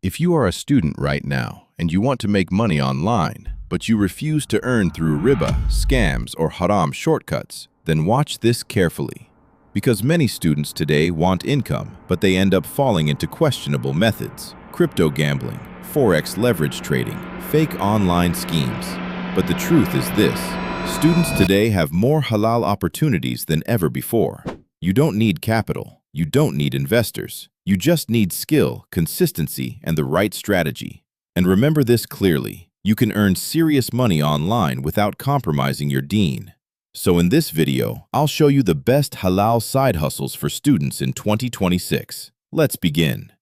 If you are a student right now and you want to make money online, but you refuse to earn through riba, scams, or haram shortcuts, then watch this carefully. Because many students today want income, but they end up falling into questionable methods: crypto gambling, forex leverage trading, fake online schemes. But the truth is this: students today have more halal opportunities than ever before. You don't need capital. You don't need investors. You just need skill, consistency, and the right strategy. And remember this clearly: you can earn serious money online without compromising your deen. So in this video, I'll show you the best halal side hustles for students in 2026. Let's begin.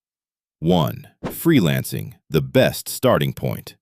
1. Freelancing, the best starting point.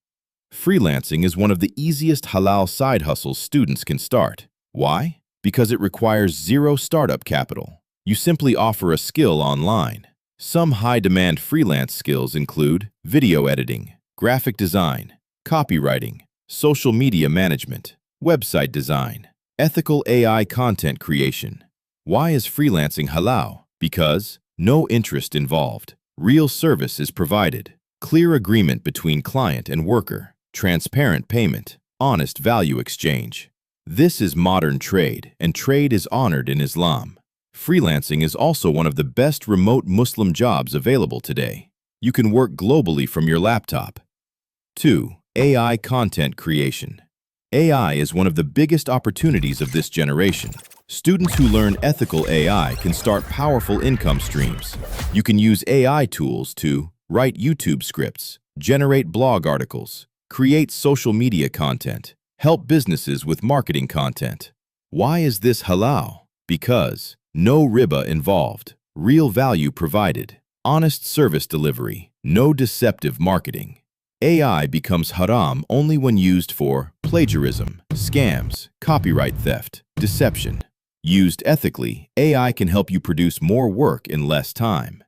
Freelancing is one of the easiest halal side hustles students can start. Why? Because it requires zero startup capital. You simply offer a skill online. Some high-demand freelance skills include video editing, graphic design, copywriting, social media management, website design, ethical AI content creation. Why is freelancing halal? Because no interest involved. Real service is provided. Clear agreement between client and worker. Transparent payment. Honest value exchange. This is modern trade, and trade is honored in Islam. Freelancing is also one of the best remote Muslim jobs available today. You can work globally from your laptop. 2. AI content creation. AI is one of the biggest opportunities of this generation. Students who learn ethical AI can start powerful income streams. You can use AI tools to write YouTube scripts, generate blog articles, create social media content, help businesses with marketing content. Why is this halal? Because no riba involved, real value provided, honest service delivery, no deceptive marketing. AI becomes haram only when used for plagiarism, scams, copyright theft, deception. Used ethically, AI can help you produce more work in less time.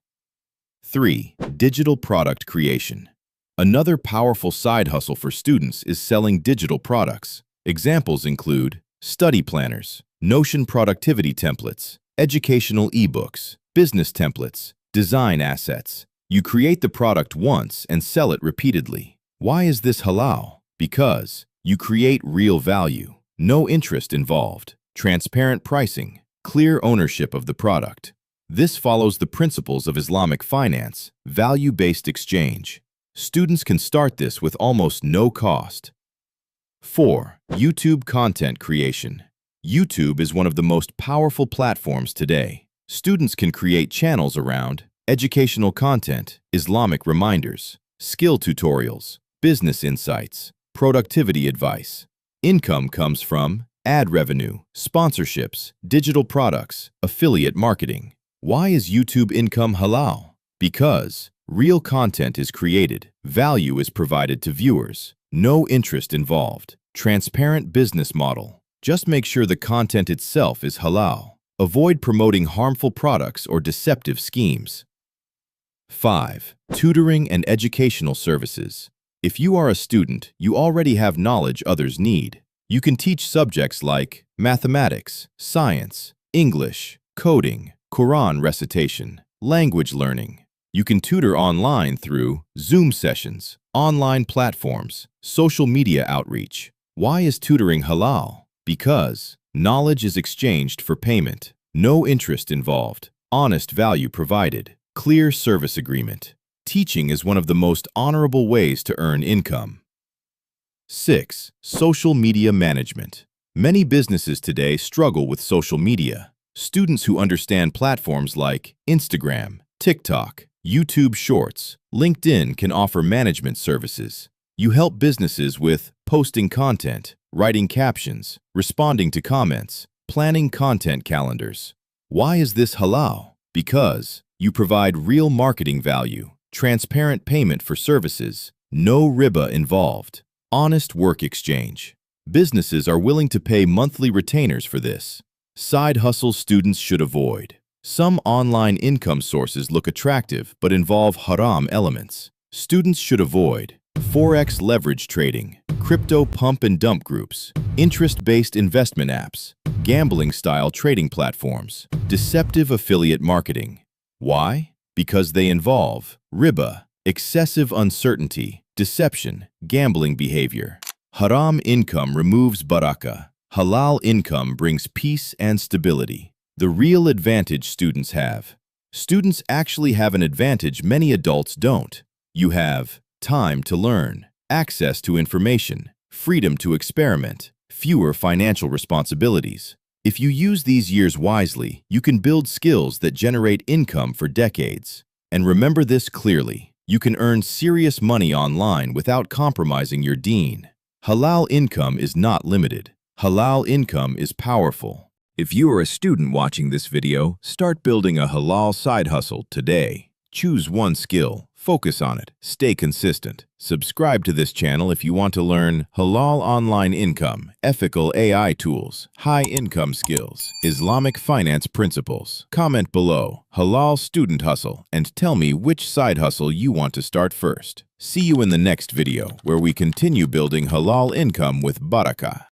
3. Digital product creation. Another powerful side hustle for students is selling digital products. Examples include study planners, Notion productivity templates, educational ebooks, business templates, design assets. You create the product once and sell it repeatedly. Why is this halal? Because you create real value, no interest involved, transparent pricing, clear ownership of the product. This follows the principles of Islamic finance, value-based exchange. Students can start this with almost no cost. 4. YouTube content creation. YouTube is one of the most powerful platforms today. Students can create channels around educational content, Islamic reminders, skill tutorials, business insights, productivity advice. Income comes from ad revenue, sponsorships, digital products, affiliate marketing. Why is YouTube income halal? Because real content is created, value is provided to viewers, no interest involved, transparent business model. Just make sure the content itself is halal. Avoid promoting harmful products or deceptive schemes. 5. Tutoring and educational services. If you are a student, you already have knowledge others need. You can teach subjects like mathematics, science, English, coding, Quran recitation, language learning. You can tutor online through Zoom sessions, online platforms, social media outreach. Why is tutoring halal? Because knowledge is exchanged for payment, no interest involved, honest value provided, clear service agreement. Teaching is one of the most honorable ways to earn income. 6. Social media management. Many businesses today struggle with social media. Students who understand platforms like Instagram, TikTok, YouTube Shorts, LinkedIn can offer management services. You help businesses with posting content, writing captions, responding to comments, planning content calendars. Why is this halal? Because you provide real marketing value, transparent payment for services, no riba involved, honest work exchange. Businesses are willing to pay monthly retainers for this. Side hustles students should avoid. Some online income sources look attractive but involve haram elements. Students should avoid forex leverage trading, crypto pump and dump groups, interest-based investment apps, gambling-style trading platforms, deceptive affiliate marketing. Why? Because they involve riba, excessive uncertainty, deception, gambling behavior. Haram income removes barakah. Halal income brings peace and stability. The real advantage students have. Students actually have an advantage many adults don't. You have time to learn, access to information, freedom to experiment, fewer financial responsibilities. If you use these years wisely, you can build skills that generate income for decades. And remember this clearly, you can earn serious money online without compromising your deen. Halal income is not limited. Halal income is powerful. If you are a student watching this video, start building a halal side hustle today. Choose one skill, focus on it, stay consistent. Subscribe to this channel if you want to learn halal online income, ethical AI tools, high income skills, Islamic finance principles. Comment below, halal student hustle, and tell me which side hustle you want to start first. See you in the next video where we continue building halal income with barakah.